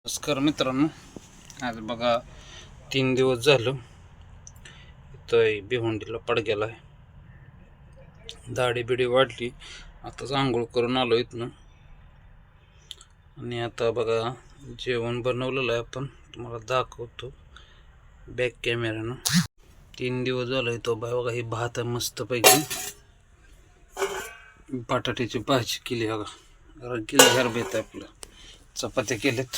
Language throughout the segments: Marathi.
नमस्कार मित्रांनो, आज बघा 3 दिवस झालं इथं भिवंडीला पडग्याला आहे. दाढी बिडी वाढली, आताच आंघोळ करून आलो इथनं. आणि आता बघा जेवण बनवलेलं आहे, आपण तुम्हाला दाखवतो बॅक कॅमेऱ्यानं. 3 दिवस झालं तो बघा. ही भात आहे मस्त पैकी, बटाट्याची भाजी केली बघा, केली गरबेत आपलं. चपात्या केल्यात,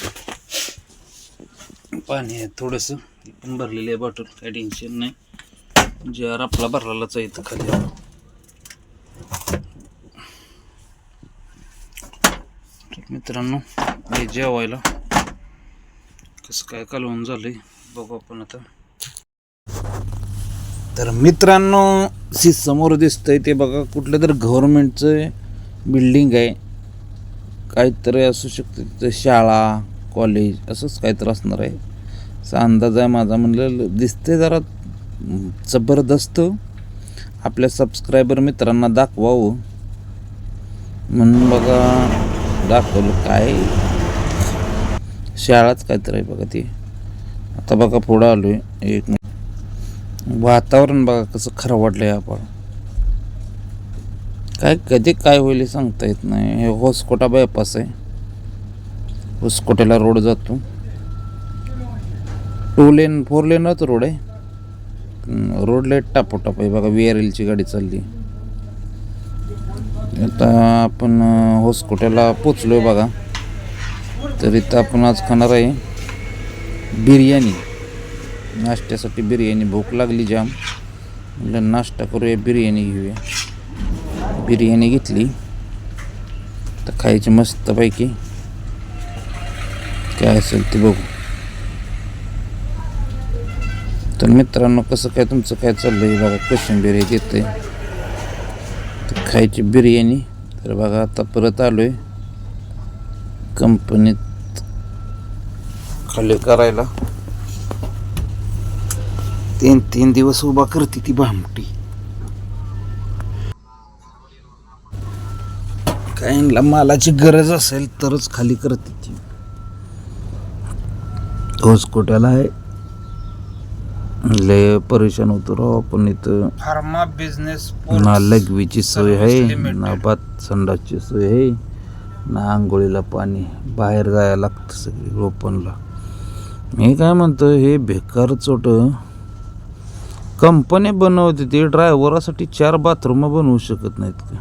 पाणी आहे थोडंसं, पण भरलेलं आहे बॉटल, काही टेन्शन नाही. जार आपला भरलेलाच आहे इथं खाली. मित्रांनो, हे जेवायला कसं काय कालवून झालंय बघू आपण आता. तर मित्रांनो, समोर दिसतंय ते बघा, कुठलं तर गव्हर्नमेंटचं बिल्डिंग आहे, काहीतरी असू शकतं तिथं, शाळा कॉलेज असंच काहीतरी असणार आहे असा अंदाज आहे माझा. म्हणलं दिसते जरा जबरदस्त, आपल्या सबस्क्रायबर मित्रांना दाखवावं म्हणून बघा दाखवलं. काय शाळाच काहीतरी आहे बघा ती. आता बघा पुढं आलो आहे, एक वातावरण बघा कसं खरं वाटलं आहे. आपण काय कधी काय होईल सांगता येत नाही. हे होसकोटा बायपास आहे, होसकोट्याला रोड जातो. 2 लेन 4 लेनच रोड आहे. रोड लाईट टापोटाप आहे बघा. VRLची गाडी चालली. आता आपण होसकोट्याला पोचलोय बघा. तर इथं आपण आज खाणार आहे बिर्याणी. नाश्त्यासाठी बिर्याणी, भूक लागली जाम, म्हटलं नाश्ता करूया, बिर्याणी घेऊया. बिर्याणी घेतली तर खायची मस्तपैकी, काय असेल ते बघू. तर मित्रांनो, कसं काय तुमचं काय चाललंय बघा. कोशिंबीर हे घेते तर खायची बिर्याणी. तर बघा आता परत आलोय कंपनीत खाली करायला. 3 दिवस उभा करते ती भामटी. काय मालाची गरज असेल तरच खाली करते ती. होसकोट्याला आहे, लय परेशान होतो राव आपण इथं. फार्मा बिझनेस, ना लघवीची सोय आहे, ना भात संडासची सोय आहे, ना आंघोळीला पाणी. बाहेर जायला लागतं सगळी ओपनला. मी काय म्हणतो, हे बेकार चोट कंपनी बनवते, ते ड्रायव्हरासाठी 4 बाथरूम बनवू शकत नाहीत का?